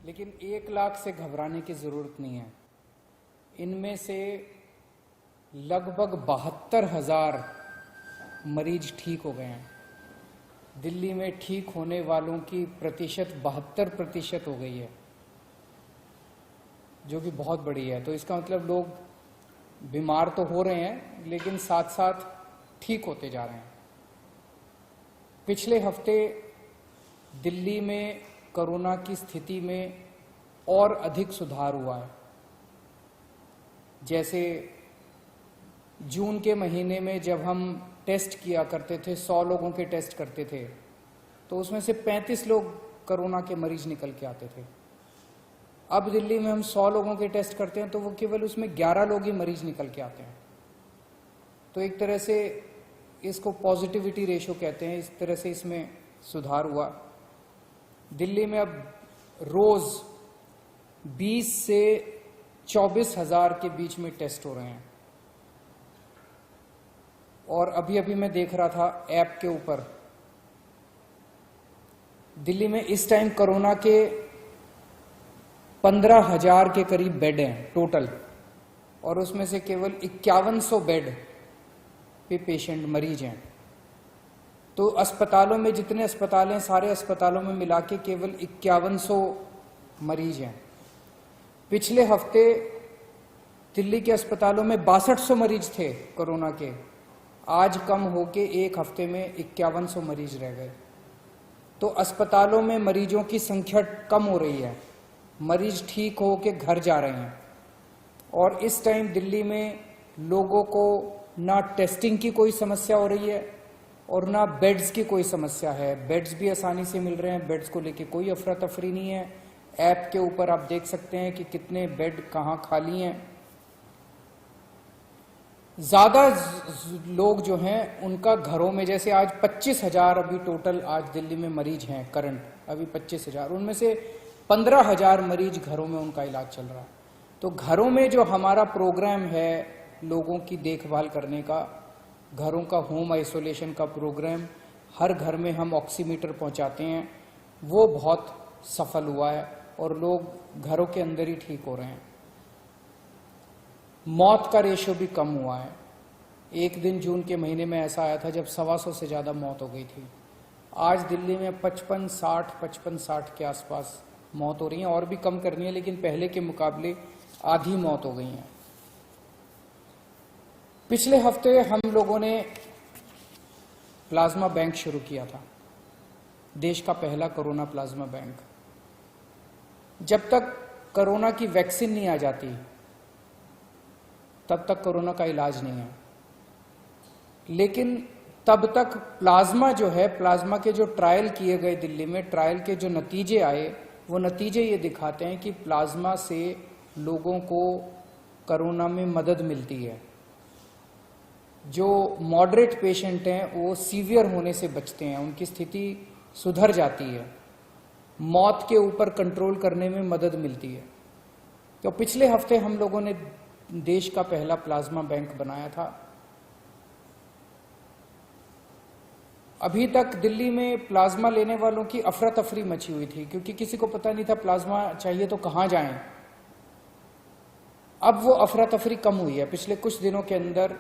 लेकिन 1 लाख से घबराने की ज़रूरत नहीं है। इनमें से लगभग 72,000 मरीज ठीक हो गए हैं। दिल्ली में ठीक होने वालों की प्रतिशत 72% हो गई है, जो कि बहुत बड़ी है। तो इसका मतलब लोग बीमार तो हो रहे हैं, लेकिन साथ साथ ठीक होते जा रहे हैं। पिछले हफ्ते दिल्ली में कोरोना की स्थिति में और अधिक सुधार हुआ है। जैसे जून के महीने में जब हम टेस्ट किया करते थे, 100 लोगों के टेस्ट करते थे, तो उसमें से 35 लोग कोरोना के मरीज निकल के आते थे। अब दिल्ली में हम 100 लोगों के टेस्ट करते हैं तो वो केवल उसमें 11 लोग ही मरीज निकल के आते हैं। तो एक तरह से इसको पॉजिटिविटी रेशो कहते हैं। इस तरह से इसमें सुधार हुआ। दिल्ली में अब रोज 20 से 24,000 के बीच में टेस्ट हो रहे हैं। और अभी अभी मैं देख रहा था ऐप के ऊपर, दिल्ली में इस टाइम कोरोना के 15,000 के करीब बेड हैं टोटल, और उसमें से केवल 5100 बेड पे पेशेंट मरीज हैं। तो अस्पतालों में जितने अस्पताल हैं, सारे अस्पतालों में मिला के केवल 5100 मरीज हैं। पिछले हफ्ते दिल्ली के अस्पतालों में 6200 मरीज थे कोरोना के, आज कम होके एक हफ्ते में 5100 मरीज रह गए। तो अस्पतालों में मरीजों की संख्या कम हो रही है, मरीज ठीक हो के घर जा रहे हैं। और इस टाइम दिल्ली में लोगों को ना टेस्टिंग की कोई समस्या हो रही है और ना बेड्स की कोई समस्या है। बेड्स भी आसानी से मिल रहे हैं, बेड्स को लेके कोई अफरा तफरी नहीं है। ऐप के ऊपर आप देख सकते हैं कि कितने बेड कहाँ खाली हैं। ज्यादा लोग जो हैं उनका घरों में, जैसे आज 25,000 अभी टोटल आज दिल्ली में मरीज हैं करंट, अभी 25,000, उनमें से 15,000 मरीज घरों में उनका इलाज चल रहा है। तो घरों में जो हमारा प्रोग्राम है लोगों की देखभाल करने का, घरों का होम आइसोलेशन का प्रोग्राम, हर घर में हम ऑक्सीमीटर पहुंचाते हैं, वो बहुत सफल हुआ है और लोग घरों के अंदर ही ठीक हो रहे हैं। मौत का रेशियो भी कम हुआ है। एक दिन जून के महीने में ऐसा आया था जब 125 से ज़्यादा मौत हो गई थी। आज दिल्ली में 55-60 के आसपास मौत हो रही है, और भी कम करनी है, लेकिन पहले के मुकाबले आधी मौत हो गई हैं। पिछले हफ्ते हम लोगों ने प्लाज्मा बैंक शुरू किया था, देश का पहला कोरोना प्लाज्मा बैंक। जब तक कोरोना की वैक्सीन नहीं आ जाती तब तक कोरोना का इलाज नहीं है। लेकिन तब तक प्लाज्मा जो है, प्लाज्मा के जो ट्रायल किए गए दिल्ली में, ट्रायल के जो नतीजे आए, वो नतीजे ये दिखाते हैं कि प्लाज्मा से लोगों को कोरोना में मदद मिलती है। जो मॉडरेट पेशेंट हैं वो सीवियर होने से बचते हैं, उनकी स्थिति सुधर जाती है, मौत के ऊपर कंट्रोल करने में मदद मिलती है। तो पिछले हफ्ते हम लोगों ने देश का पहला प्लाज्मा बैंक बनाया था। अभी तक दिल्ली में प्लाज्मा लेने वालों की अफरा तफरी मची हुई थी, क्योंकि किसी को पता नहीं था प्लाज्मा चाहिए तो कहां जाएं। अब वो अफरा तफरी कम हुई है। पिछले कुछ दिनों के अंदर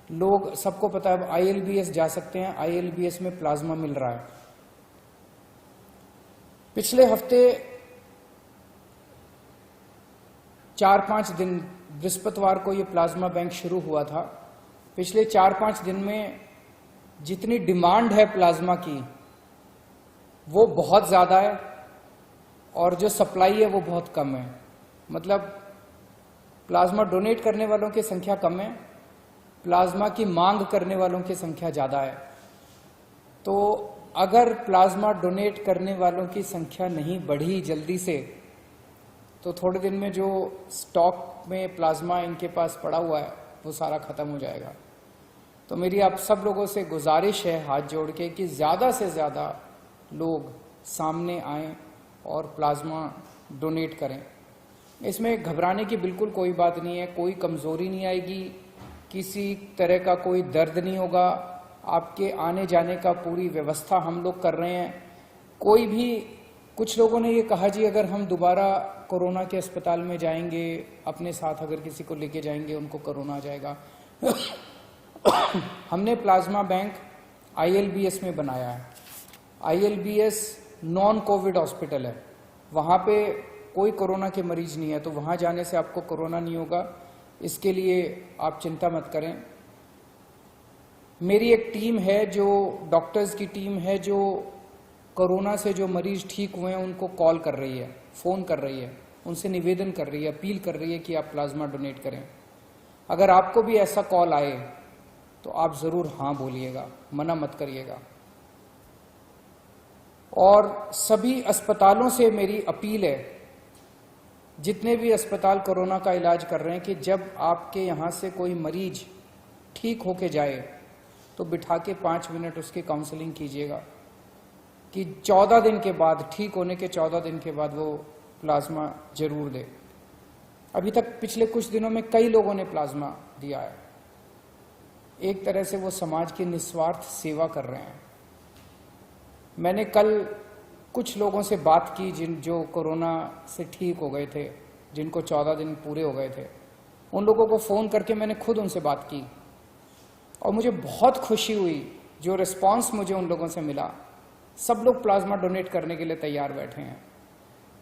लोग, सबको पता है, अब ILBS जा सकते हैं, ILBS में प्लाज्मा मिल रहा है। पिछले हफ्ते 4-5 दिन, बृहस्पतिवार को ये प्लाज्मा बैंक शुरू हुआ था। पिछले 4-5 दिन में जितनी डिमांड है प्लाज्मा की वो बहुत ज़्यादा है, और जो सप्लाई है वो बहुत कम है। मतलब प्लाज्मा डोनेट करने वालों की संख्या कम है, प्लाज्मा की मांग करने वालों की संख्या ज़्यादा है। तो अगर प्लाज्मा डोनेट करने वालों की संख्या नहीं बढ़ी जल्दी से, तो थोड़े दिन में जो स्टॉक में प्लाज्मा इनके पास पड़ा हुआ है वो सारा खत्म हो जाएगा। तो मेरी आप सब लोगों से गुजारिश है हाथ जोड़ के कि ज़्यादा से ज़्यादा लोग सामने आएं और प्लाज्मा डोनेट करें। इसमें घबराने की बिल्कुल कोई बात नहीं है, कोई कमज़ोरी नहीं आएगी, किसी तरह का कोई दर्द नहीं होगा। आपके आने जाने का पूरी व्यवस्था हम लोग कर रहे हैं। कोई भी कुछ लोगों ने ये कहा जी अगर हम दोबारा कोरोना के अस्पताल में जाएंगे, अपने साथ अगर किसी को लेके जाएंगे उनको कोरोना आ जाएगा। हमने प्लाज्मा बैंक ILBS में बनाया है। ILBS नॉन कोविड हॉस्पिटल है, वहाँ पे कोई कोरोना के मरीज नहीं है, तो वहाँ जाने से आपको कोरोना नहीं होगा, इसके लिए आप चिंता मत करें। मेरी एक टीम है, जो डॉक्टर्स की टीम है, जो कोरोना से जो मरीज ठीक हुए हैं उनको कॉल कर रही है, फ़ोन कर रही है, उनसे निवेदन कर रही है, अपील कर रही है कि आप प्लाज्मा डोनेट करें। अगर आपको भी ऐसा कॉल आए तो आप ज़रूर हाँ बोलिएगा, मना मत करिएगा। और सभी अस्पतालों से मेरी अपील है, जितने भी अस्पताल कोरोना का इलाज कर रहे हैं, कि जब आपके यहाँ से कोई मरीज ठीक होके जाए तो बिठा के 5 मिनट उसकी काउंसलिंग कीजिएगा कि 14 दिन के बाद, ठीक होने के 14 दिन के बाद वो प्लाज्मा जरूर दे। अभी तक पिछले कुछ दिनों में कई लोगों ने प्लाज्मा दिया है। एक तरह से वो समाज की निस्वार्थ सेवा कर रहे हैं। मैंने कल कुछ लोगों से बात की जो कोरोना से ठीक हो गए थे, जिनको 14 दिन पूरे हो गए थे, उन लोगों को फ़ोन करके मैंने खुद उनसे बात की और मुझे बहुत खुशी हुई जो रिस्पांस मुझे उन लोगों से मिला। सब लोग प्लाज्मा डोनेट करने के लिए तैयार बैठे हैं।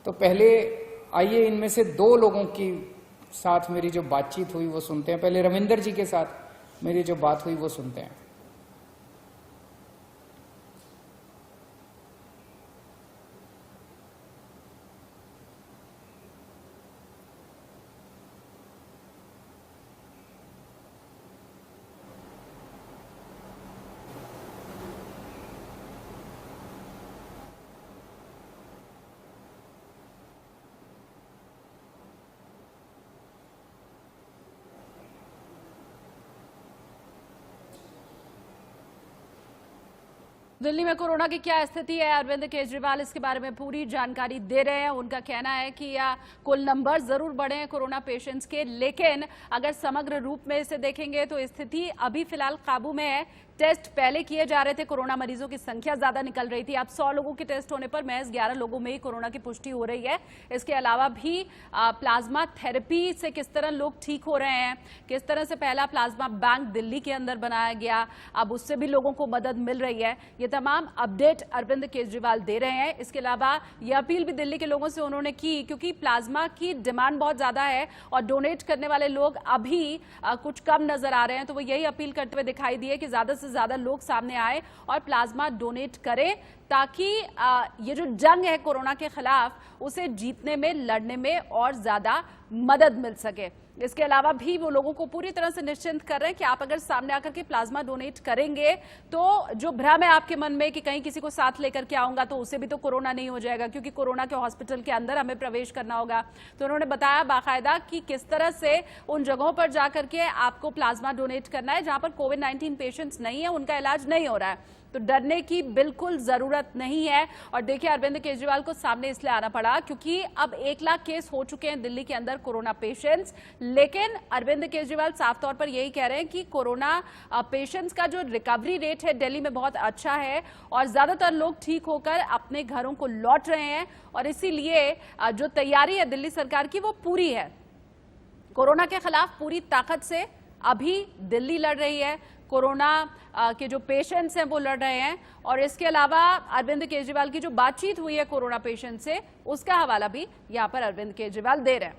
तो पहले आइए इनमें से 2 लोगों की साथ मेरी जो बातचीत हुई वो सुनते हैं। पहले रविंदर जी के साथ मेरी जो बात हुई वो सुनते हैं। दिल्ली में कोरोना की क्या स्थिति है, अरविंद केजरीवाल इसके बारे में पूरी जानकारी दे रहे हैं। उनका कहना है कि कुल नंबर जरूर बढ़े हैं कोरोना पेशेंट्स के, लेकिन अगर समग्र रूप में इसे देखेंगे तो स्थिति अभी फिलहाल काबू में है। टेस्ट पहले किए जा रहे थे, कोरोना मरीजों की संख्या ज्यादा निकल रही थी। अब 100 लोगों के टेस्ट होने पर महज 11 लोगों में ही कोरोना की पुष्टि हो रही है। इसके अलावा भी प्लाज्मा थेरेपी से किस तरह लोग ठीक हो रहे हैं, किस तरह से पहला प्लाज्मा बैंक दिल्ली के अंदर बनाया गया, अब उससे भी लोगों को मदद मिल रही है। ये तमाम अपडेट अरविंद केजरीवाल दे रहे हैं। इसके अलावा यह अपील भी दिल्ली के लोगों से उन्होंने की, क्योंकि प्लाज्मा की डिमांड बहुत ज्यादा है और डोनेट करने वाले लोग अभी कुछ कम नजर आ रहे हैं। तो वो यही अपील करते हुए दिखाई दिए कि ज्यादा से ज्यादा लोग सामने आए और प्लाज्मा डोनेट करें, ताकि ये जो जंग है कोरोना के खिलाफ उसे जीतने में, लड़ने में और ज्यादा मदद मिल सके। इसके अलावा भी वो लोगों को पूरी तरह से निश्चिंत कर रहे हैं कि आप अगर सामने आकर के प्लाज्मा डोनेट करेंगे तो जो भ्रम है आपके मन में कि कहीं किसी को साथ लेकर के आऊंगा तो उसे भी तो कोरोना नहीं हो जाएगा, क्योंकि कोरोना के हॉस्पिटल के अंदर हमें प्रवेश करना होगा। तो उन्होंने बताया बाकायदा कि किस तरह से उन जगहों पर जाकर के आपको प्लाज्मा डोनेट करना है जहां पर कोविड-19 पेशेंट्स नहीं है, उनका इलाज नहीं हो रहा है। तो डरने की बिल्कुल जरूरत नहीं है। और देखिए, अरविंद केजरीवाल को सामने इसलिए आना पड़ा क्योंकि अब 1 लाख केस हो चुके हैं दिल्ली के अंदर कोरोना पेशेंट्स, लेकिन अरविंद केजरीवाल साफ तौर पर यही कह रहे हैं कि कोरोना पेशेंट्स का जो रिकवरी रेट है दिल्ली में बहुत अच्छा है और ज्यादातर लोग ठीक होकर अपने घरों को लौट रहे हैं। और इसीलिए जो तैयारी है दिल्ली सरकार की वो पूरी है। कोरोना के खिलाफ पूरी ताकत से अभी दिल्ली लड़ रही है, कोरोना के जो पेशेंट्स हैं वो लड़ रहे हैं। और इसके अलावा अरविंद केजरीवाल की जो बातचीत हुई है कोरोना पेशेंट से, उसका हवाला भी यहां पर अरविंद केजरीवाल दे रहे हैं।